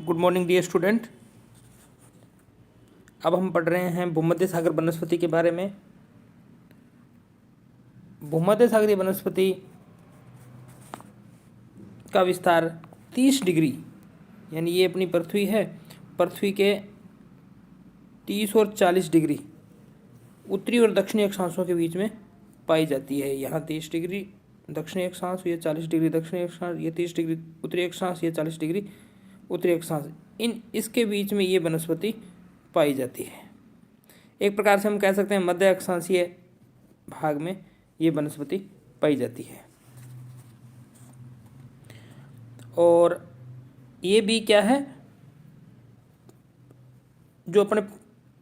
Good morning dear student. अब हम पढ़ रहे हैं भूमध्य सागर वनस्पति के बारे में। भूमध्य सागरीय वनस्पति का विस्तार 30 डिग्री, यानी ये अपनी पृथ्वी है, पृथ्वी के 30 और 40 डिग्री उत्तरी और दक्षिणी अक्षांशों के बीच में पाई जाती है। यहाँ 30 डिग्री दक्षिणी अक्षांश, ये 40 डिग्री दक्षिणी अक्षांश, ये 30 डिग्री उत्तरी अक्षांश, ये 40 डिग्री उत्तरी अक्षांश, इसके बीच में ये वनस्पति पाई जाती है। एक प्रकार से हम कह सकते हैं मध्य अक्षांशीय भाग में ये वनस्पति पाई जाती है। और ये भी क्या है, जो अपने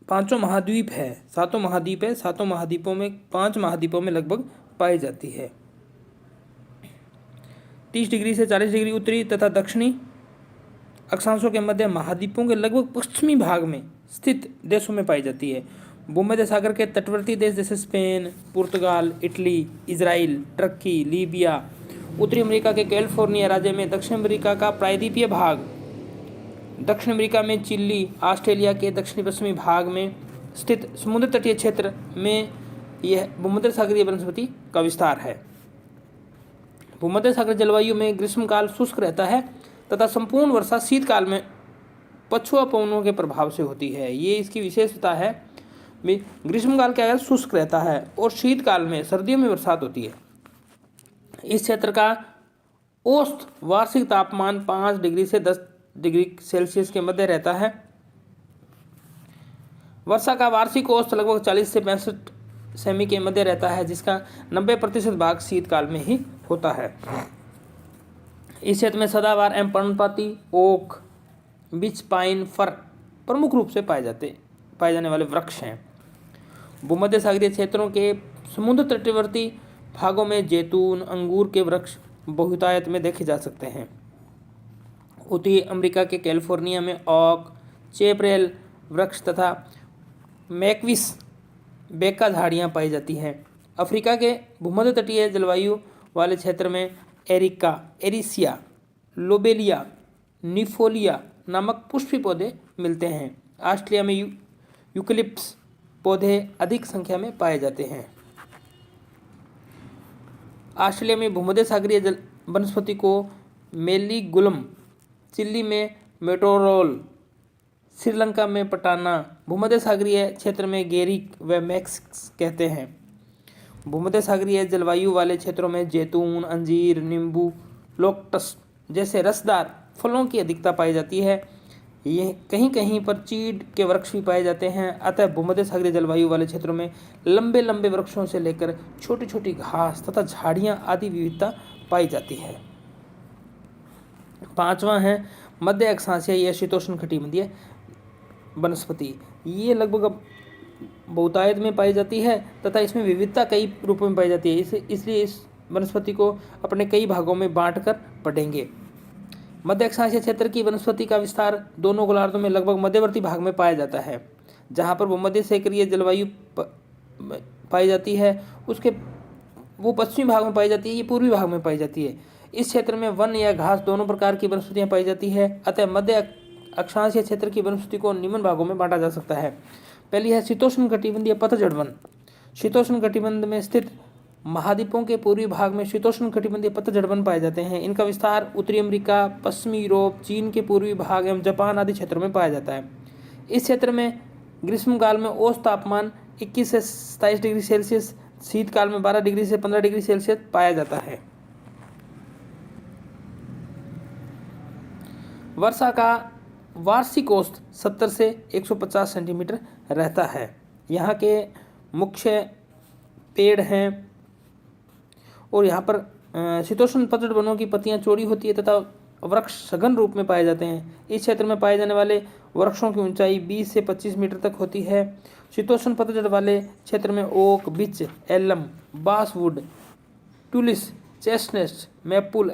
पांचों महाद्वीप है, सातों महाद्वीप है, सातों महाद्वीपों में 5 महाद्वीपों में लगभग पाई जाती है। 30 डिग्री से 40 डिग्री उत्तरी तथा दक्षिणी अक्षांशों के मध्य महाद्वीपों के लगभग पश्चिमी भाग में स्थित देशों में पाई जाती है। भूमध्य सागर के तटवर्ती देश जैसे स्पेन, पुर्तगाल, इटली, इजराइल, टर्की, लीबिया, उत्तरी अमेरिका के कैलिफोर्निया राज्य में, दक्षिण अमेरिका का प्रायद्वीपीय भाग, दक्षिण अमेरिका में चिली, ऑस्ट्रेलिया के दक्षिणी पश्चिमी भाग में स्थित समुद्र तटीय क्षेत्र में यह भूमध्य सागरीय वनस्पति का विस्तार है। भूमध्य सागर जलवायु में ग्रीष्मकाल शुष्क रहता है तथा संपूर्ण वर्षा शीतकाल में पछुआ पवनों के प्रभाव से होती है। ये इसकी विशेषता है। ग्रीष्मकाल क्या है, शुष्क रहता है और शीतकाल में, सर्दियों में बरसात होती है। इस क्षेत्र का औसत वार्षिक तापमान 5 डिग्री से 10 डिग्री सेल्सियस के मध्य रहता है। वर्षा का वार्षिक औसत लगभग 40 से 65 सेमी के मध्य रहता है, जिसका 90% भाग शीतकाल में ही होता है। इस क्षेत्र में सदाबहार एवं पर्णपाती ओक, बिच, पाइन, फर प्रमुख रूप से पाए जाने वाले वृक्ष हैं। भूमध्य सागरीय क्षेत्रों के समुद्र तटवर्ती भागों में जैतून, अंगूर के वृक्ष बहुतायत में देखे जा सकते हैं। उत्तरी अमेरिका के कैलिफोर्निया में ओक, चेपरेल वृक्ष तथा मैकविस बेका झाड़ियाँ पाई जाती हैं। अफ्रीका के भूमध्य तटीय जलवायु वाले क्षेत्र में एरिका, एरिसिया, लोबेलिया, निफोलिया नामक पुष्पी पौधे मिलते हैं। ऑस्ट्रेलिया में यूकलिप्टस पौधे अधिक संख्या में पाए जाते हैं। ऑस्ट्रेलिया में भूमध्य सागरीय वनस्पति को मेलीगुलम, चिली में मेटोरोल, श्रीलंका में पटाना, भूमध्य सागरीय क्षेत्र में गेरिक व मैक्सिक्स कहते हैं। भूमध्य सागरीय जलवायु वाले क्षेत्रों में जैतून, अंजीर, नींबू, लोक्टस जैसे रसदार फलों की अधिकता पाई जाती है। ये कहीं कहीं पर चीड़ के वृक्ष भी पाए जाते हैं। अतः भूमध्य सागरीय जलवायु वाले क्षेत्रों में लंबे लंबे वृक्षों से लेकर छोटी छोटी घास तथा झाड़ियाँ आदि विविधता पाई जाती है। 5वां है मध्य अक्षांशीय या शीतोष्ण कटिबंधीय वनस्पति। ये लगभग बहुतायत में पाई जाती है तथा इसमें विविधता कई रूपों में पाई जाती है। इसलिए इस वनस्पति को अपने कई भागों में बांटकर पढ़ेंगे। मध्य अक्षांशीय क्षेत्र की वनस्पति का विस्तार दोनों गोलार्धों में लगभग मध्यवर्ती भाग में पाया जाता है। जहाँ पर भूमध्य सागरीय जलवायु पाई जाती है, उसके वो पश्चिमी भाग में पाई जाती है, ये पूर्वी भाग में पाई जाती है। इस क्षेत्र में वन या घास दोनों प्रकार की वनस्पतियाँ पाई जाती है। अतः मध्य अक्षांशीय क्षेत्र की वनस्पति को निम्न भागों में बांटा जा सकता है। पहली है शीतोष्ण कटिबंधीय पतझड़ वन। शीतोष्ण कटिबंध में स्थित महाद्वीपों के पूर्वी भाग में शीतोष्ण कटिबंधीय पतझड़ वन पाए जाते हैं। इनका विस्तार उत्तरी अमेरिका, पश्चिमी यूरोप, चीन के पूर्वी भाग एवं जापान आदि क्षेत्रों में पाया जाता है। इस क्षेत्र में ग्रीष्मकाल में औसत तापमान 21 से 27 डिग्री सेल्सियस, शीतकाल में 12 डिग्री से 15 डिग्री सेल्सियस पाया जाता है। वर्षा का वार्षिक औसत 70 से 150 सेंटीमीटर रहता है। यहाँ के मुख्य पेड़ हैं और यहाँ पर शीतोष्ण पतझड़ वनों की पत्तियाँ चौड़ी होती है तथा वृक्ष सघन रूप में पाए जाते हैं। इस क्षेत्र में पाए जाने वाले वृक्षों की ऊंचाई 20 से 25 मीटर तक होती है। शीतोष्ण पतझड़ वाले क्षेत्र में ओक, बिच, एलम, बासवुड, टुलिस, चेस्टनट, मैपल,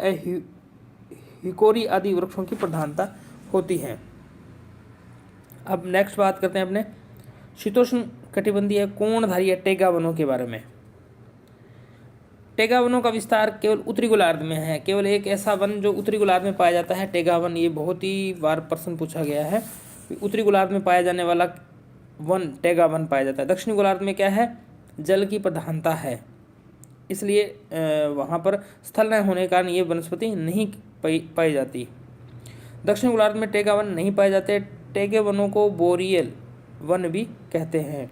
हिकोरी आदि वृक्षों की प्रधानता होती है। अब नेक्स्ट बात करते हैं अपने शीतोष्ण कटिबंधीय कोणधारीय टेगा वनों के बारे में। टैगा वनों का विस्तार केवल उत्तरी गोलार्ध में है। केवल एक ऐसा वन जो उत्तरी गोलार्ध में पाया जाता है, टैगा वन। ये बहुत ही बार प्रश्न पूछा गया है। उत्तरी गोलार्ध में पाया जाने वाला वन टैगा वन पाया जाता है। दक्षिणी गोलार्ध में क्या है, जल की प्रधानता है, इसलिए वहाँ पर स्थल न होने के कारण ये वनस्पति नहीं पाई जाती। दक्षिण गोलार्ध में टैगा वन नहीं पाए जाते। टैगे वनों को बोरियल वन भी कहते हैं।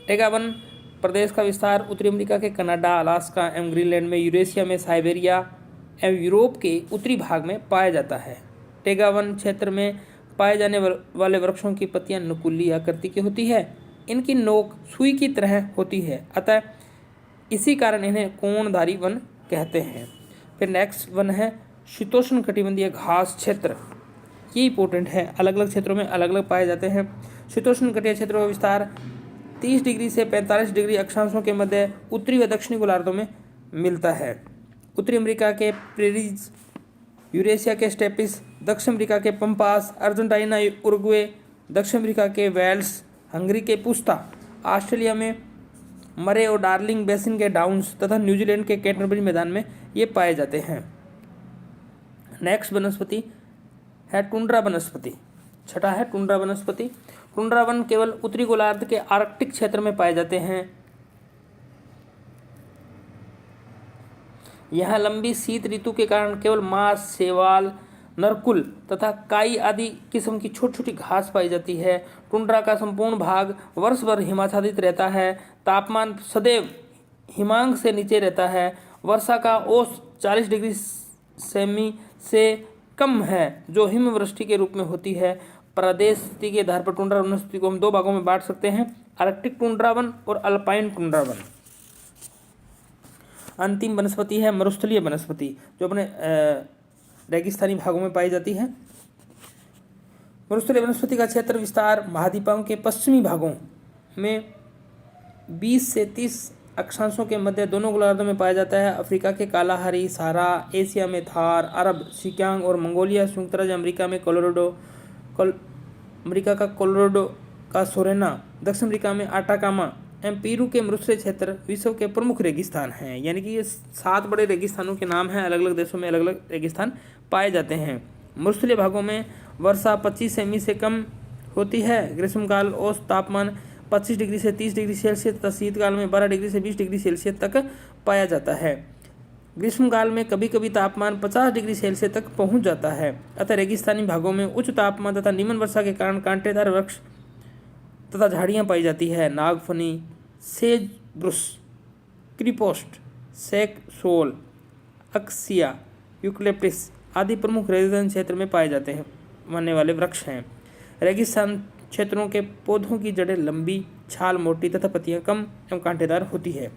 टैगा वन प्रदेश का विस्तार उत्तरी अमेरिका के कनाडा, अलास्का एवं ग्रीनलैंड में, यूरेशिया में, साइबेरिया एवं यूरोप के उत्तरी भाग में पाया जाता है। टैगा वन क्षेत्र में पाए जाने वाले वृक्षों की पत्तियां नुकीली आकृति की होती है। इनकी नोक सुई की तरह होती है, अतः इसी कारण इन्हें कोणधारी वन कहते हैं। फिर नेक्स्ट वन है शीतोष्ण कटिबंधीय घास क्षेत्र। ये इंपॉर्टेंट है, अलग अलग क्षेत्रों में अलग अलग पाए जाते हैं। शीतोष्ण कटिबंधीय क्षेत्रों का विस्तार 30 डिग्री से 45 डिग्री अक्षांशों के मध्य उत्तरी व दक्षिणी गोलार्धों में मिलता है। उत्तरी अमेरिका के प्रेरीज, यूरेशिया के स्टेपिस, दक्षिण अमेरिका के पंपास, अर्जेंटीना, उरुग्वे, दक्षिण अमेरिका के वेल्स, हंगरी के पुस्ता, ऑस्ट्रेलिया में मरे और डार्लिंग बेसिन के डाउन्स तथा न्यूजीलैंड के कैंटरबरी मैदान में ये पाए जाते हैं। नेक्स्ट वनस्पति है टुंड्रा वनस्पति। छठा है टुंड्रा वनस्पति। टुंड्रा वन केवल उत्तरी गोलार्ध के आर्कटिक क्षेत्र में पाए जाते हैं। यहाँ लंबी शीत ऋतु के कारण केवल मांस, शैवाल, नरकुल तथा काई आदि किस्म की छोटी छोटी घास पाई जाती है। टुंड्रा का संपूर्ण भाग वर्ष भर हिमाच्छादित रहता है। तापमान सदैव हिमांक से नीचे रहता है। वर्षा का औसत 40 डिग्री सेमी से कम है, जो हिमवृष्टि के रूप में होती है। प्रदेश स्थिति के आधार पर टुंड्रा वनस्पति को हम 2 भागों में बांट सकते हैं, आर्कटिक टुंड्रा वन और अल्पाइन टुंड्रा वन। अंतिम वनस्पति है मरुस्थलीय वनस्पति, जो अपने रेगिस्तानी भागों में पाई जाती है। मरुस्थलीय वनस्पति का क्षेत्र विस्तार महाद्वीपों के पश्चिमी भागों में 20 से 30 अक्षांशों के मध्य दोनों गोलार्धों में पाया जाता है। अफ्रीका के कालाहारी, सहारा, एशिया में थार, अरब, शिकांग और मंगोलिया, संयुक्त राज्य अमेरिका में अमेरिका का कोलोराडो का सोरेना, दक्षिण अमेरिका में आटाकामा एवं पेरू के मरुस्थलीय क्षेत्र विश्व के प्रमुख रेगिस्तान हैं। यानी कि ये 7 बड़े रेगिस्तानों के नाम हैं। अलग अलग देशों में अलग अलग रेगिस्तान पाए जाते हैं। मरुस्थलीय भागों में वर्षा 25 सेमी से कम होती है। ग्रीष्मकाल औसत तापमान 25 डिग्री से 30 डिग्री सेल्सियस तथा शीतकाल में 12 डिग्री से 20 डिग्री सेल्सियस तक पाया जाता है। ग्रीष्मकाल में कभी कभी तापमान 50 डिग्री सेल्सियस तक पहुंच जाता है। अतः रेगिस्तानी भागों में उच्च तापमान तथा निम्न वर्षा के कारण कांटेदार वृक्ष तथा झाड़ियाँ पाई जाती है। नागफनी, सेज ब्रुश, क्रीपोस्ट, सेक सोल, अक्सिया, यूकलिप्टस आदि प्रमुख रेगिस्तान क्षेत्र में पाए जाने वाले वृक्ष हैं। रेगिस्तान क्षेत्रों के पौधों की जड़ें लंबी, छाल मोटी तथा पत्तियां कम एवं कांटेदार होती है।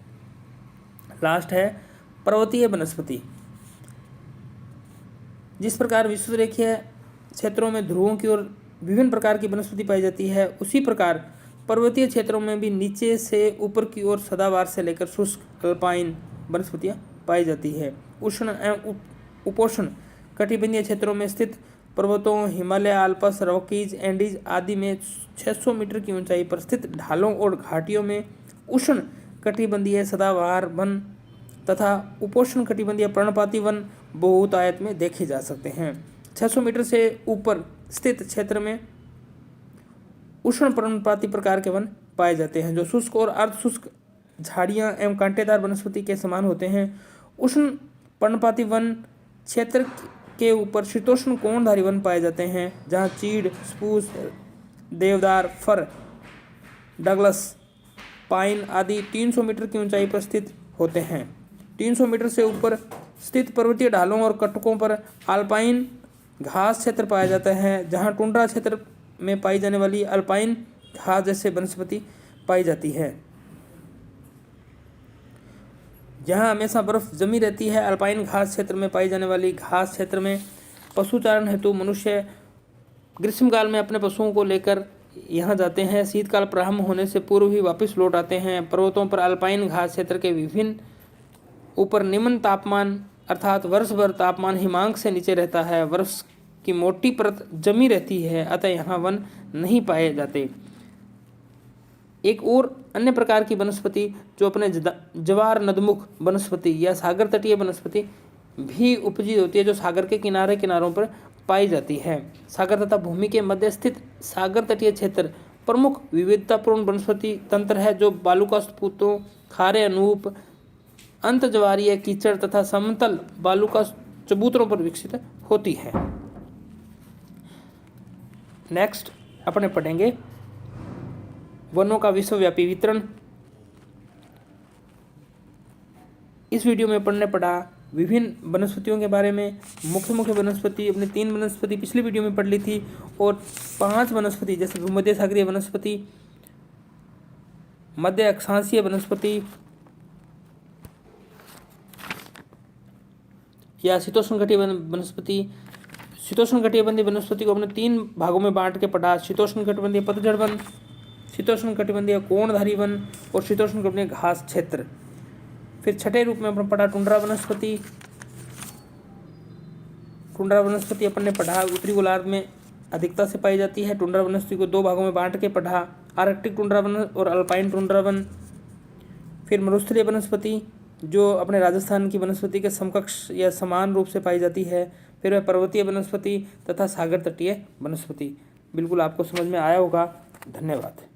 लास्ट है पर्वतीय वनस्पति। जिस प्रकार विषुवरेखीय क्षेत्रों में ध्रुवों की ओर विभिन्न प्रकार की वनस्पति पाई जाती है, उसी प्रकार पर्वतीय क्षेत्रों में भी नीचे से ऊपर की ओर सदाबहार से लेकर शुष्क अल्पाइन वनस्पतियां पाई जाती है। उष्ण एवं उपोष्ण कटिबंधीय क्षेत्रों में स्थित पर्वतों, हिमालय, आल्प्स, रॉकीज, एंडीज आदि में 600 मीटर की ऊंचाई पर स्थित ढालों और घाटियों में उष्ण कटिबंधीय सदाबहार वन तथा उपोष्ण कटिबंधीय पर्णपाती वन बहुतायत में देखे जा सकते हैं। 600 मीटर से ऊपर स्थित क्षेत्र में उष्ण पर्णपाती प्रकार के वन पाए जाते हैं, जो शुष्क और अर्धशुष्क झाड़ियां एवं कांटेदार वनस्पति के समान होते हैं। उष्ण पर्णपाती वन क्षेत्र के ऊपर शीतोष्ण कोणधारी वन पाए जाते हैं, जहां चीड़, स्पूस, देवदार, फर, डगलस, पाइन आदि 300 मीटर की ऊंचाई पर स्थित होते हैं। 300 मीटर से ऊपर स्थित पर्वतीय ढालों और कटकों पर अल्पाइन घास क्षेत्र पाया जाता है, जहां टुंड्रा क्षेत्र में पाई जाने वाली अल्पाइन घास जैसे वनस्पति पाई जाती है। जहाँ हमेशा बर्फ जमी रहती है, अल्पाइन घास क्षेत्र में पाई जाने वाली घास क्षेत्र में पशुचारण हेतु मनुष्य ग्रीष्मकाल में अपने पशुओं को लेकर यहाँ जाते हैं। शीतकाल प्रारंभ होने से पूर्व ही वापस लौट आते हैं। पर्वतों पर अल्पाइन घास क्षेत्र के विभिन्न ऊपर निम्न तापमान अर्थात वर्ष भर तापमान हिमांक से नीचे रहता है। वर्ष की मोटी परत जमी रहती है, अतः यहाँ वन नहीं पाए जाते। एक और अन्य प्रकार की वनस्पति जो अपने ज्वार नदमुख वनस्पति या सागर तटीय वनस्पति भी उपजी होती है, जो सागर के किनारों पर पाई जाती है। सागर तथा भूमि के मध्य स्थित सागर तटीय क्षेत्र प्रमुख विविधतापूर्ण वनस्पति तंत्र है, जो बालुकाष्ठ पूतों, खारे अनूप, अंत ज्वारीय, कीचड़ तथा समतल बालुकाष्ठ चबूतरों पर विकसित होती है। नेक्स्ट अपने पढ़ेंगे वनों का विश्वव्यापी वितरण। इस वीडियो में पढ़ने पड़ा विभिन्न वनस्पतियों के बारे में। मुख्य वनस्पति अपने 3 वनस्पति पिछली वीडियो में पढ़ ली थी, और 5 वनस्पति जैसे भूमध्य सागरीय वनस्पति, मध्य अक्षांशीय वनस्पति या शीतोष्णकटिबंधीय वनस्पति। शीतोष्णकटिबंधीय वनस्पति को अपने 3 भागों में बांट के पढ़ा। शीतोष्णकटिबंधीय पतझड़ वन, शीतोष्णकटिबंधीय कोणधारी वन और शीतोष्णकटिबंधीय घास क्षेत्र। फिर छठे रूप में अपन पढ़ा टुंड्रा वनस्पति। टुंड्रा वनस्पति अपन ने पढ़ा उत्तरी गोलार्ध में अधिकता से पाई जाती है। टुंड्रा वनस्पति को 2 भागों में बांट के पढ़ा, आर्कटिक टुंड्रा वन और अल्पाइन टुंड्रा वन। फिर मरुस्थलीय वनस्पति जो अपने राजस्थान की वनस्पति के समकक्ष या समान रूप से पाई जाती है। फिर वह पर्वतीय वनस्पति तथा सागर तटीय वनस्पति। बिल्कुल आपको समझ में आया होगा। धन्यवाद।